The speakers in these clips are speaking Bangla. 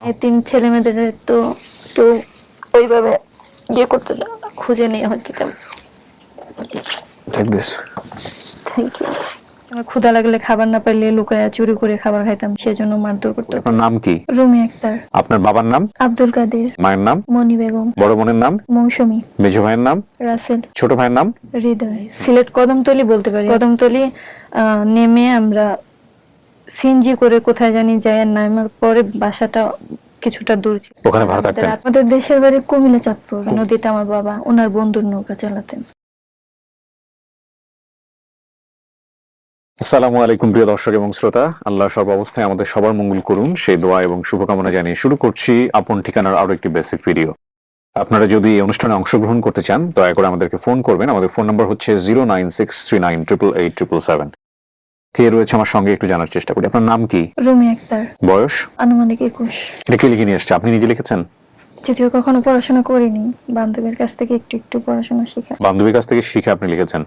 এতিম ছেলে মেয়েদের তো কেউ ওইভাবে করতে চায় না, খুঁজে নিয়ে হয়তো তেমন। Take this. Thank you. আমার ক্ষুধা লাগলে খাবার না পাইলে লুকায়া চুরি করে খাবার খাইতাম, সেজন্য মারধর করতো। আপনার নাম কি? রুমি আক্তার। আপনার বাবার নাম? আব্দুল কাদের। মায়ের নাম? মনি বেগম। বড় বোনের নাম? মৌসুমী। মেজো ভাইয়ের নাম? রাসেল। ছোট ভাইয়ের নাম? হৃদয়। সিলেট কদমতলি বলতে পারি। কদমতলি নেমে আমরা সিএনজি করে কোথায় জানি যাই, নামার পরে বাসাটা কিছুটা দূর ছিল। ওখানে ভাড়া থাকতেন? আমাদের দেশের বাড়ি কুমিল্লা চাঁদপুর। নদীতে আমার বাবা ওনার বন্ধুর নৌকা চালাতেন। আসসালামু আলাইকুম প্রিয় দর্শক এবং শ্রোতা, আল্লাহ সর্ব অবস্থায় আমাদের সবার মঙ্গল করুন সেই দোয়া এবং শুভকামনা জানিয়ে শুরু করছি আপন ঠিকানার আরো একটি বেসিক ভিডিও। আপনারা যদি এই অনুষ্ঠানে অংশগ্রহণ করতে চান দয়া করে আমাদেরকে ফোন করবেন। আমাদের ফোন নাম্বার হচ্ছে 09639888777। কে রয়েছে আমার সঙ্গে একটু জানার চেষ্টা করি। আপনার নাম কি? রুমি আক্তার। বয়স? আনুমানিক 21। এটা কে লিখে নিয়ে আসছে? আপনি নিজে লিখেছেন? যদিও কখনো পড়াশোনা করিনি, বান্ধবীর কাছ থেকে একটু একটু পড়াশোনা শিখা। বান্ধবীর কাছ থেকে শিখে আপনি লিখেছেন?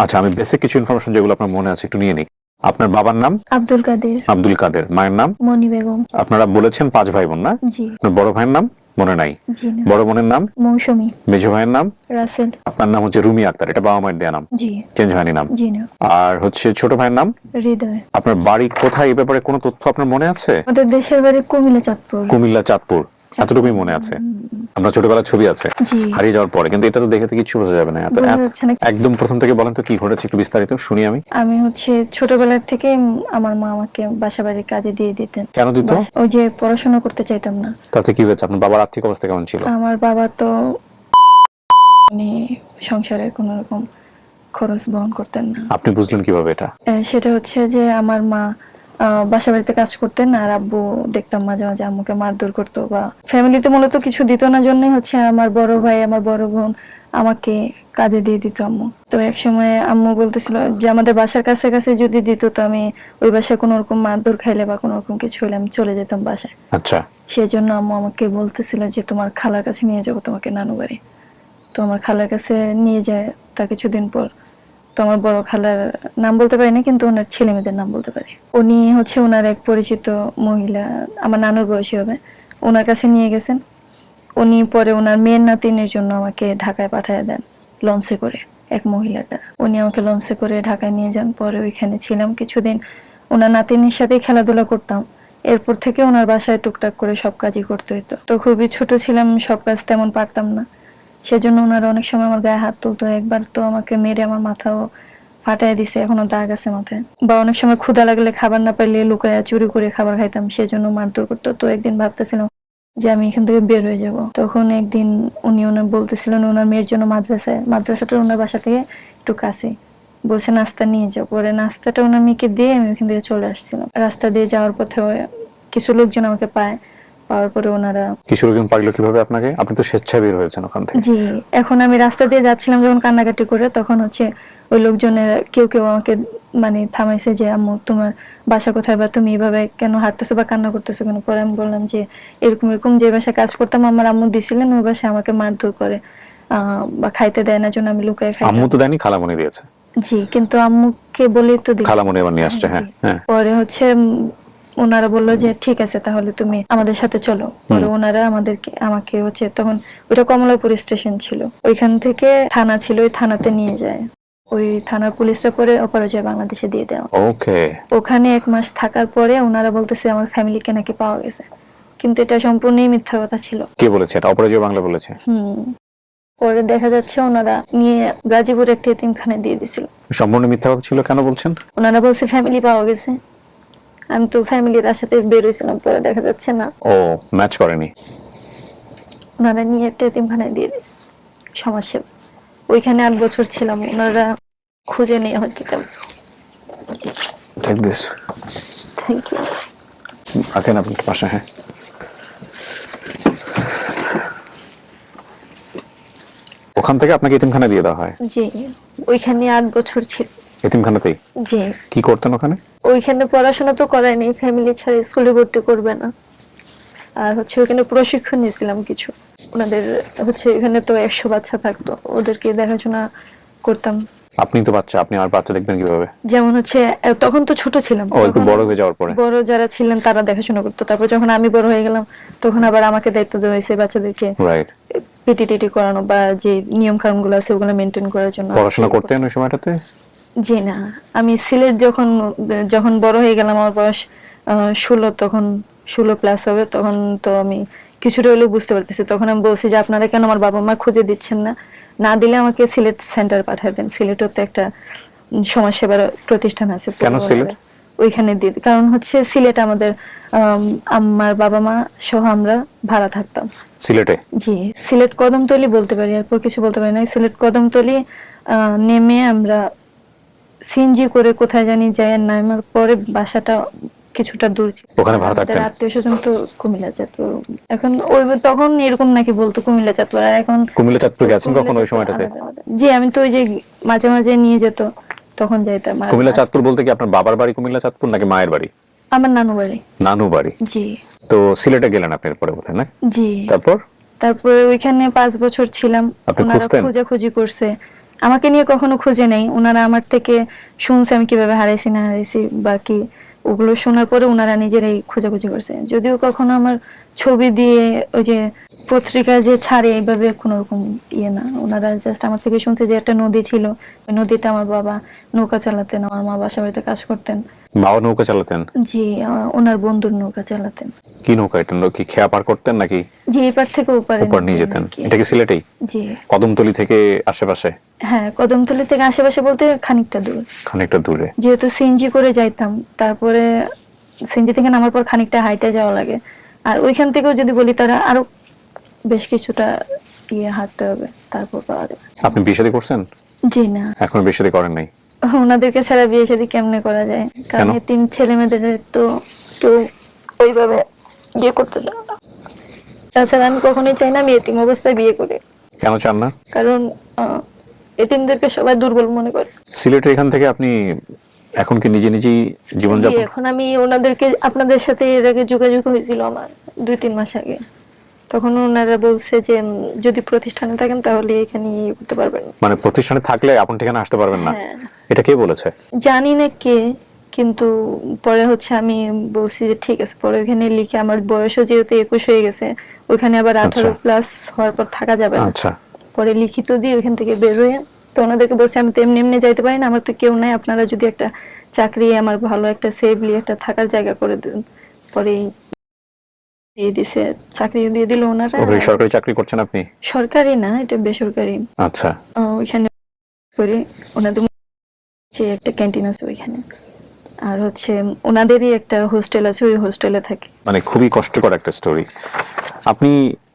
আচ্ছা, আমি বেসিক কিছু ইনফরমেশন যেগুলো আপনার মনে আছে একটু নিয়ে নিই। আপনার বাবার নাম? আব্দুল কাদের। আব্দুল কাদের। মায়ের নাম? মনি বেগম। আপনারা বলেছেন 5 ভাই বোন না? জি। আপনার বড় ভাইয়ের নাম মনে নাই? জি না। বড় বোনের নাম? মৌসুমী। মেজো ভাইয়ের নাম? রাসেল। আপনার নাম হচ্ছে রুমি আক্তার, এটা বাবা মায়ের দেয়া নাম, জি। চেঞ্জ হয়নি নাম? জি না। আর হচ্ছে ছোট ভাইয়ের নাম? হৃদয়। আপনার বাড়ি কোথায় এই ব্যাপারে কোনো তথ্য আপনার মনে আছে? আমাদের দেশের বাড়ি কুমিল্লা চাঁদপুর। কুমিল্লা চাঁদপুর, এতটুকুই মনে আছে। আপনার ছোটবেলার ছবি আছে জি। হারিয়ে যাওয়ার পরে, কিন্তু এটা তো দেখে তো কিছু বোঝা যাবে না। বোঝা যাচ্ছে না। একদম প্রথম থেকে বলেন তো কি ঘটেছে, একটু বিস্তারিত শুনি আমি। আমি হচ্ছে ছোটবেলার থেকে আমার মা আমাকে বাসা বাড়ির কাজে দিয়ে দিতেন। কেন দিত? ওই যে পড়াশোনা করতে চাইতাম না। তাতে কি হয়েছে? আপনার বাবার আর্থিক অবস্থা কেমন ছিল? আমার বাবা তো সংসারে কোনো রকম খরচ বহন করতেন না। আপনি বুঝলেন কিভাবে এটা? সেটা হচ্ছে যে আমার মা বাসা বাড়িতে কাজ করতেন আর আব্বু দেখতাম মাঝে মাঝে আম্মুকে মারধর করতো, বা ফ্যামিলিতে মূলত কিছু দিত না জন্য হচ্ছে আমার বড় ভাই আমার বড় বোন আমাকে কাজে দিয়ে দিত আম্মু। তো এক সময় আম্মু বলতেছিল যে আমাদের বাসার কাছে কাছে যদি দিত তো আমি ওই বাসায় কোনো রকম মারধর খাইলে বা কোনো রকম কিছু হলে আমি চলে যেতাম বাসায়। আচ্ছা। সেই জন্য আম্মু আমাকে বলতেছিল যে তোমার খালার কাছে নিয়ে যাবো তোমাকে নানু বাড়ি। তো আমার খালার কাছে নিয়ে যায়। তার কিছুদিন পর তো আমার বড় খালার নাম বলতে পারি না, কিন্তু ওনার ছেলে মেয়েদের নাম বলতে পারি। উনি হচ্ছে ওনার এক পরিচিত মহিলা, আমার নানুর বয়সী হবে, ওনার কাছে নিয়ে গেছেন। উনি পরে ওনার মেয়ের নাতিনের জন্য আমাকে ঢাকায় পাঠিয়ে দেন লঞ্চে করে, এক মহিলার দ্বারা। উনি আমাকে লঞ্চে করে ঢাকায় নিয়ে যান। পরে ওইখানে ছিলাম কিছুদিন, ওনার নাতিনের সাথেই খেলাধুলা করতাম। এরপর থেকে ওনার বাসায় টুকটাক করে সব কাজই করতে হতো। তো খুবই ছোট ছিলাম, সব কাজ তেমন পারতাম না, সেজন্য ওনারা অনেক সময় আমার গায়ে হাত তুলতো। একবার তো আমাকে মেরে আমার মাথাও ফাটাই দিছে, এখনো দাগ আছে মাথায়। বা অনেক সময় ক্ষুধা লাগলে খাবার না পাইলে লুকায়া চুরি করে খাবার খাইতাম, সেজন্য মারধর করতো। তো একদিন ভাবতেছিলাম যে আমি এখান থেকে বের হয়ে যাব। তখন একদিন উনি ওনার বলতেছিলেন ওনার মেয়ের জন্য মাদ্রাসাটা ওনার বাসা থেকে একটু কাছে, বলছে নাস্তা নিয়ে যাও। পরে নাস্তাটা ওনার মেয়েকে দিয়ে আমি ওখান থেকে চলে আসছিলাম। রাস্তা দিয়ে যাওয়ার পথে কিছু লোকজন আমাকে পায়, পাওয়ার পরে ওনারা। কিছু লোকজন পাইলো কিভাবে আপনাকে? আপনি তো স্বেচ্ছায় বের হয়েছেন ওখান থেকে। জি। এখন আমি রাস্তা দিয়ে যাচ্ছিলাম যখন কান্নাকাটি করে, তখন হচ্ছে ওই লোকজনের কেউ কেউ আমাকে মানে থামাইছে যে আম্মু তোমার বাসা কোথায়, বা তুমি এভাবে কেন হাঁটতেছো বা কান্না করতেছো কেন? পরে আমি বললাম যে এরকম এরকম যে বাসায় কাজ করতাম আমার আম্মু দিছিলেন, ওই বাসায় আমাকে মারধর করে বা খাইতে দেয় না, জন্য আমি লুকায় খাই। আম্মু তো দেয়নি, খালামণি দিয়েছে। জি, কিন্তু আম্মুকে বলেই তো দিই। খালামণি আবার নিয়ে আসছে। হ্যাঁ হ্যাঁ। পরে হচ্ছে ওনারা বললো যে ঠিক আছে তাহলে তুমি আমাদের সাথে চলো। পরে ওনারা আমাকে হচ্ছে, তখন ওইটা কমলাপুর স্টেশন ছিল, ওইখান থেকে থানা ছিল, ওই থানাতে নিয়ে যায়। ওই থানার পুলিশরা পরে অপরাজয় বাংলাদেশে দিয়ে দেওয়া। ওকে। ওখানে 1 মাস থাকার পরে ওনারা বলতেছে আমার ফ্যামিলিকে নাকি পাওয়া গেছে, কিন্তু এটা সম্পূর্ণই মিথ্যা কথা ছিল। কে বলেছে এটা? অপরাজয় বাংলা বলেছে? পরে দেখা যাচ্ছে ওনারা নিয়ে গাজীপুর একটা এতিমখানায় দিয়ে দিছিল। সম্পূর্ণ মিথ্যা কথা ছিল। কেন বলছেন? ওনারা বলছে ফ্যামিলি পাওয়া গেছে। আমি তো ফ্যামিলির আশাতে বের হয়েছিলাম, পরে দেখা যাচ্ছে না, ও ম্যাচ করেনি। ওনারা নিয়ে একটা এতিমখানায় দিয়ে দিয়েছে সমাজসেবা। ওইখানে 8 বছর ছিলাম, ওনারা খুঁজে নিয়ে হয়তো তেমন। Take this. Thank you. রাখেন আপনি পাশে। হ্যাঁ, ওখান থেকে আপনাকে এতিমখানা দিয়ে দেওয়া হয়? জি, ওইখানে 8 বছর ছিল। এতিমখানাতেই? জি। কি করতেন ওখানে? ওইখানে পড়াশোনা তো করায়নি, ফ্যামিলি ছাড়া স্কুলে ভর্তি করবে না। আর হচ্ছে ওখানে প্রশিক্ষণ নিয়েছিলাম কিছু। ওনাদের হচ্ছে এখানে তো 100 বাচ্চা থাকতো, ওদেরকে দেখাশোনা করতাম। আপনি তো বাচ্চা, আপনি আমার বাচ্চা দেখবেন কিভাবে? যেমন হচ্ছে তখন তো ছোট ছিলাম, ও একটু তখন বড় হয়ে যাওয়ার পরে। বড় যারা ছিলেন তারা দেখাশোনা করতো, তারপর যখন আমি বড় হয়ে গেলাম তখন আবার আমাকে দায়িত্ব দেওয়া হয়েছে বাচ্চাদেরকে রাইট। পিটি টিটি করানো বা যে নিয়ম কানুন গুলো আছে ওগুলো মেনটেন করার জন্য। পড়াশোনা করতেন ওই সময়টাতে? জি না, আমি সিলেট যখন যখন বড় হয়ে গেলাম, আমার বয়স 16, তখন 16+ হবে, তখন তো আমি কিছুটা হলেও বুঝতে পারতেছি। তখন আমি বলছি যে আপনারা কেন আমার বাবা মা খুঁজে দিচ্ছেন না, না দিলে আমাকে সিলেট সেন্টার পাঠিয়ে দেন। সিলেটও তো একটা সমাজসেবার প্রতিষ্ঠান আছে। কেন সিলেট? ওইখানে দিয়ে, কারণ হচ্ছে সিলেট আমাদের আমার বাবা মা সহ আমরা ভাড়া থাকতাম সিলেটে? জি, সিলেট কদমতলি বলতে পারি, এরপর কিছু বলতে পারি না। সিলেট কদমতলি নেমে আমরা সিএনজি করে কোথায় জানি যায়, নামার পরে বাসাটা কিছুটা দূর ছিল। ওখানে ভাড়া থাকতেন? আত্মীয় স্বজন তো কুমিল্লা চাঁদপুর, এখন ওই তখন এরকম নাকি বলতো কুমিল্লা চাঁদপুর, আর এখন কুমিল্লা চাঁদপুর গেছেন কখন ওই সময়টাতে? জি, আমি তো ওই যে মাঝে মাঝে নিয়ে যেত, তখন যাইতাম। আর কুমিল্লা চাঁদপুর বলতে কি আপনার বাবার বাড়ি কুমিল্লা চাঁদপুর নাকি মায়ের বাড়ি? আমার নানু বাড়ি। নানু বাড়ি। জি। তো সিলেটে গেলেন আপনি এরপরে কোথায় না? জি। তারপর? তারপরে ওইখানে 5 বছর ছিলাম। আপনি ওনারা খুঁজতেন? খোঁজাখুঁজি করছে, আমাকে নিয়ে কখনো খুঁজে নেই। ওনারা আমার থেকে শুনছে আমি কিভাবে হারাইছি না হারাইছি, বাকি ওগুলো শোনার পরে ওনারা নিজেরাই খোঁজাখুঁজি করছে। যদিও কখনো আমার ছবি দিয়ে ওই যে পত্রিকা যে ছাড়ে এইভাবে কোনো রকম না, ওনারা জাস্ট আমার থেকে শুনছে যে একটা নদী ছিল, ওই নদীতে আমার বাবা নৌকা চালাতেন, আমার মা বাসা বাড়িতে কাজ করতেন। বাবা নৌকা চালাতেন? জি, ওনার বন্ধুর নৌকা চালাতেন। কি নৌকা এটা? কি খেয়া পার করতেন নাকি? জি, এপার থেকে ওপারে উপর নিয়ে যেতেন। এটা কি সিলেটেই? জি। কদমতলি থেকে আশেপাশে? হ্যাঁ, কদমতলি থেকে আশেপাশে বলতে খানিকটা দূর। খানিকটা দূরে। যেহেতু সিএনজি করে যাইতাম, তারপরে সিএনজি থেকে নামার পর খানিকটা হাইটে যাওয়া লাগে, আর ওইখান থেকেও যদি বলি তারা আরো বেশ কিছুটা হাঁটতে হবে, তারপর পাওয়া যাবে। আপনি বিয়ে শাদী করছেন? জি না, এখন বিয়ে শাদী করেন নাই? ওনাদেরকে ছাড়া বিয়ে শাদী কেমনে করা যায়, কারণ কেন? এতিম ছেলে মেয়েদের তো কেউ ওইভাবে বিয়ে করতে চায় না। তাছাড়া আমি কখনোই চাই না আমি এতিম অবস্থায় বিয়ে করি। কেন চান না? কারণ এতিমদেরকে সবাই দুর্বল মনে করে। সিলেটের এখান থেকে আপনি এখন কি নিজে নিজেই জি, জীবনযাপন? এখন আমি ওনাদেরকে, আপনাদের সাথে এর আগে যোগাযোগ হয়েছিল আমার 2-3 মাস আগে, তখন ওনারা বলছে যে যদি প্রতিষ্ঠানে থাকেন তাহলে এখানে করতে পারবেন। মানে প্রতিষ্ঠানে থাকলে আপন ঠিকানা আসতে পারবেন না? হ্যাঁ। এটা কে বলেছে? জানি না কে, কিন্তু পরে হচ্ছে আমি বলছি যে ঠিক আছে, পরে ওখানে লিখে, আমার বয়সও যেহেতু 21 হয়ে গেছে, ওখানে আবার 18+ হওয়ার পর থাকা যাবে না। আচ্ছা। পরে লিখিত দিয়ে ওখান থেকে বের হয়ে, তো ওনাদেরকে বলছি আমি তো এমনি এমনি যাইতে পারি না, আমার তো কেউ নাই, আপনারা যদি একটা চাকরি, আমার ভালো একটা সেফলি একটা থাকার জায়গা করে দেন। পরে দিয়ে দিছে, চাকরিও দিয়ে দিল ওনারা। ওই সরকারি চাকরি করছেন আপনি? সরকারি না, এটা বেসরকারি। আচ্ছা। ওইখানে করি, ওনাদের যে একটা ক্যান্টিন আছে ওইখানে, আর হচ্ছে ওনাদেরই একটা হোস্টেল আছে, ওই হোস্টেলে থাকি। মানে খুবই কষ্টকর একটা স্টোরি। আপনি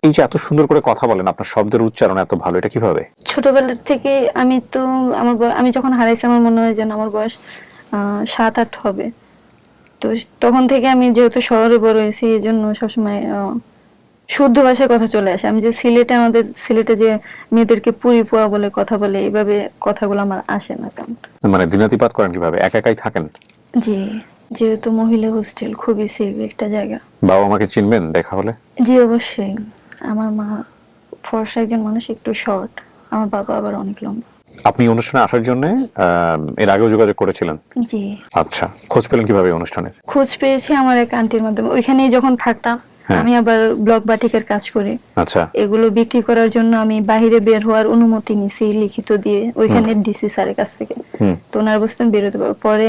এই যে এত সুন্দর করে কথা বলেন, আপনার শব্দের উচ্চারণ এত ভালো, এটা কিভাবে? ছোটবেলার থেকে আমি তো আমি যখন হারাইছি আমার মনে হয় যেন আমার বয়স 7-8 হবে। তো তখন থেকে আমি যেহেতু শহরে বড় হয়েছি, এই জন্য সবসময় শুদ্ধ ভাষায় কথা চলে আসে। আমি যে সিলেটে, আমাদের সিলেটে যে মেয়েদেরকে পুরি পোয়া বলে কথা বলে, এইভাবে কথাগুলো আমার আসে না। কেমন মানে দিনাতিপাত করেন কিভাবে? একা একাই থাকেন? জি, যেহেতু মহিলা হোস্টেল খুবই সেফ একটা জায়গা। বাবা আমাকে চিনবেন দেখা হলে? জি অবশ্যই। আমার মা ফর্সা একজন মানুষ, একটু শর্ট, আমার বাবা আবার অনেক লম্বা। আপনি অনুষ্ঠানে আসার জন্য এর আগেও যোগাযোগ করেছিলেন? জি। আচ্ছা, খোঁজ পেলেন কিভাবে অনুষ্ঠানের? খোঁজ পেয়েছি আমার এক আন্টির মাধ্যমে। ওইখানেই যখন থাকতাম, হ্যাঁ। আমি আবার ব্লক বাটিকের কাজ করি। আচ্ছা। এগুলো বিক্রি করার জন্য আমি বাইরে বের হওয়ার অনুমতি নিছি লিখিত দিয়ে, ওইখানে ডিসি স্যারের কাছ থেকে। তো ওনার বলতেন বেরোতে পারবো। পরে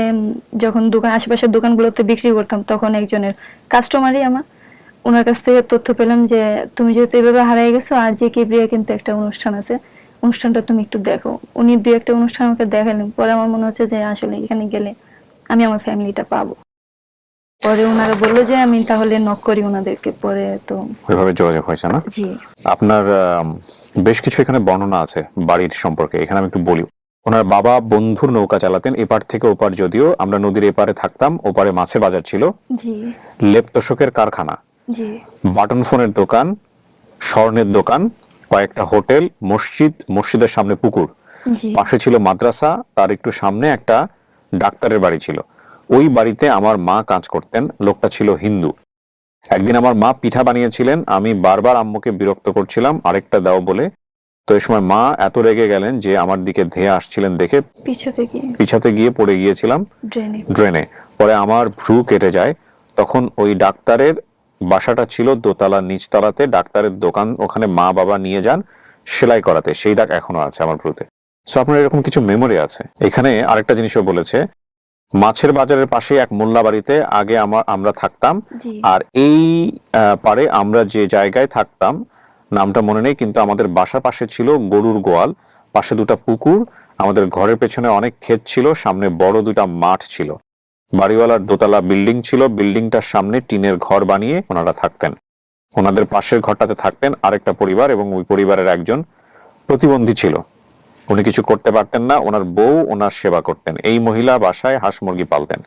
যখন দোকান, আশেপাশের দোকানগুলোতে বিক্রি করতাম, তখন একজনের কাস্টমারই আমার, ওনার কাছ থেকে তথ্য পেলাম যে তুমি যেহেতু এভাবে হারিয়ে গেছো, আর যে কিবরিয়া কিন্তু একটা অনুষ্ঠান আছে, অনুষ্ঠানটা তুমি একটু দেখো। উনি 2-1টা অনুষ্ঠান আমাকে দেখালেন, পরে আমার মনে হচ্ছে যে আসলে এখানে গেলে আমি আমার ফ্যামিলিটা পাবো। পরে ওনারা বললো যে আমি তাহলে নক করি ওনাদেরকে, পরে তো ওইভাবে যোগাযোগ হয়েছে না? জি। আপনার বেশ কিছু এখানে বর্ণনা আছে বাড়ির সম্পর্কে, এখানে আমি একটু বলি। ওনার বাবা বন্ধুর নৌকা চালাতেন এপার থেকে ওপার, যদিও আমরা নদীর এপারে থাকতাম, ওপারে মাছের বাজার ছিল, জি। লেপ তোশকের কারখানা, জি। বাটন ফোনের দোকান, স্বর্ণের দোকান, কয়েকটা হোটেল, মসজিদ, মসজিদের সামনে পুকুর, জি। পাশে ছিল মাদ্রাসা, তার একটু সামনে একটা ডাক্তারের বাড়ি ছিল। ওই বাড়িতে আমার মা কাজ করতেন, লোকটা ছিল হিন্দু। একদিন আমার মা পিঠা বানিয়েছিলেন, আমি বারবার আম্মুকে বিরক্ত করছিলাম আরেকটা দাও বলে, তো এই সময় মা এত রেগে গেলেন যে আমার দিকে ধেয়ে আসছিলেন দেখে পিছাতে গিয়ে পড়ে গিয়েছিলাম ড্রেনে। পরে আমার ভ্রু কেটে যায়। তখন ওই ডাক্তারের বাসাটা ছিল দোতলা, নিচতলাতে ডাক্তারের দোকান, ওখানে মা বাবা নিয়ে যান সেলাই করাতে, সেই দাগ এখনো আছে আমার ভ্রুতে। সো আপনার এরকম কিছু মেমোরি আছে। এখানে আরেকটা জিনিসও বলেছে, মাছের বাজারের পাশে এক মোল্লা বাড়িতে আগে আমরা থাকতাম, আর এই পারে আমরা যে জায়গায় থাকতাম নামটা মনে নেই, কিন্তু আমাদের বাসার পাশে ছিল গরুর গোয়াল, পাশে দুটো পুকুর, আমাদের ঘরের পেছনে অনেক ক্ষেত ছিল, সামনে বড় দুটো মাঠ ছিল, বাড়িওয়ালার দোতলা বিল্ডিং ছিল, বিল্ডিংটার সামনে টিনের ঘর বানিয়ে ওনারা থাকতেন। ওনাদের পাশের ঘরটাতে থাকতেন আরেকটা পরিবার, এবং ওই পরিবারের একজন প্রতিবন্ধী ছিল, উনি কিছু করতে পারতেন না, ওনার বউ ওনার সেবা করতেন। এই মহিলা বাসায় হাঁস মুরগি পালতেন,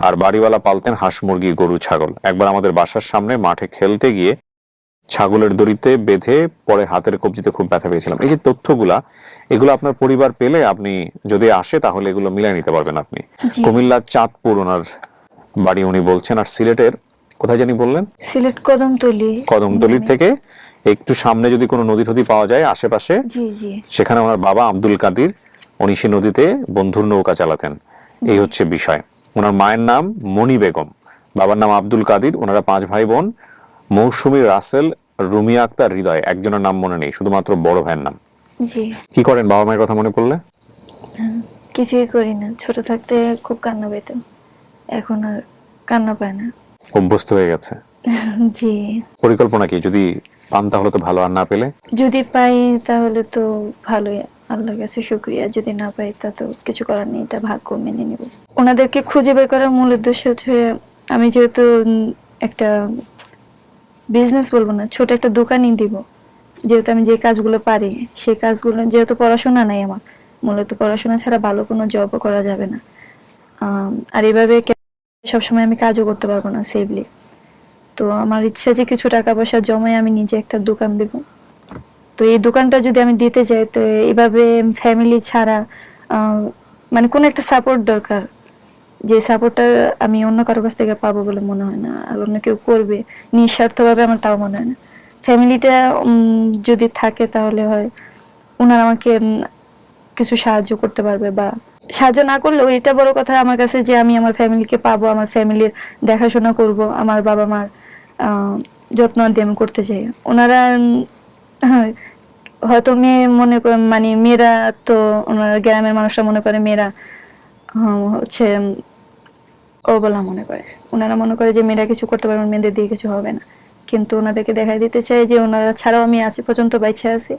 আর বাড়িওয়ালা পালতেন হাঁস মুরগি, গরু, ছাগল। একবার আমাদের বাসার সামনে মাঠে খেলতে গিয়ে ছাগলের দড়িতে বেঁধে পরে হাতের কবজিতে খুব ব্যথা পেয়েছিলাম। এই যে তথ্যগুলা, এগুলো আপনার পরিবার পেলে আপনি যদি আসে তাহলে এগুলো মিলাই নিতে পারবেন আপনি। কুমিল্লার চাঁদপুর ওনার বাড়ি উনি বলছেন, আর সিলেটের কোথায় জানি বললেন, সিলেট কদমতলির থেকে একটু সামনে যদি কোনো নদী টদী পাওয়া যায় আশেপাশে, সেখানে ওনার বাবা আব্দুল কাদির, উনি সে নদীতে বন্ধুর নৌকা চালাতেন। এই হচ্ছে বিষয়। ওনার মায়ের নাম মণি বেগম, বাবার নাম আব্দুল কাদির। ওনারা 5 ভাই বোন, মৌসুমী, রাসেল, রুমিয়া আক্তার, হৃদয়। একজনের নাম মনে নেই, শুধুমাত্র বড় ভাইয়ের নাম। কি করেন বাবা মায়ের কথা মনে পড়লে? কিছুই করি না, ছোট থাকতে খুব কান্না পেতাম, এখন আর কান্না পায় না, অভ্যস্ত হয়ে গেছে। জি। পরিকল্পনা কি, যদি পান তাহলে তো ভালো, আর না পেলে? যদি পাই তাহলে তো ভালোই, আল্লাহর কাছে শুকরিয়া। যদি না পাই তা তো কিছু করার নেই, এটা ভাগ্য, মেনে নেব। ওনাদেরকে খুঁজে বের করার মূল উদ্দেশ্য হচ্ছে, আমি যেহেতু একটা বিজনেস বলবো না, ছোট একটা দোকানই দিব, যেহেতু আমি যে কাজগুলো পারি সেই কাজগুলো, যেহেতু পড়াশোনা নাই আমার, মূলত পড়াশোনা ছাড়া ভালো কোনো জবও করা যাবে না, আর এভাবে সবসময় আমি কাজও করতে পারবো না সেফলি। তো আমার ইচ্ছা যে কিছু টাকা পয়সা জমায় আমি নিজে একটা দোকান দেব। তো এই দোকানটা যদি আমি দিতে যাই, তো এভাবে ফ্যামিলি ছাড়া মানে কোনো একটা সাপোর্ট দরকার, যে সাপোর্টটা আমি অন্য কারো কাছ থেকে পাবো বলে মনে হয় না, আর অন্য কেউ করবে নিঃস্বার্থভাবে, আমার তাও মনে হয় না। ফ্যামিলিটা যদি থাকে তাহলে হয় ওনারা আমাকে কিছু সাহায্য করতে পারবে, বা সাহায্য না করলেও এটা বড় কথা আমার কাছে যে আমি আমার ফ্যামিলিকে পাবো, আমার ফ্যামিলির দেখাশোনা করব, আমার বাবা মার যত্ন দিয়ে আমি করতে চাই। ওনারা হয়তো মেয়ে মনে করে, মানে মেয়েরা তো, ওনারা গ্রামের মানুষরা মনে করে মেয়েরা হচ্ছে অবলা মনে করে, ওনারা মনে করে যে মেয়েরা কিছু করতে পারবে, মেয়েদের দিয়ে কিছু হবে না। কিন্তু ওনাদেরকে দেখাই দিতে চাই যে ওনারা ছাড়াও আমি আজ পর্যন্ত বাইচা আছি।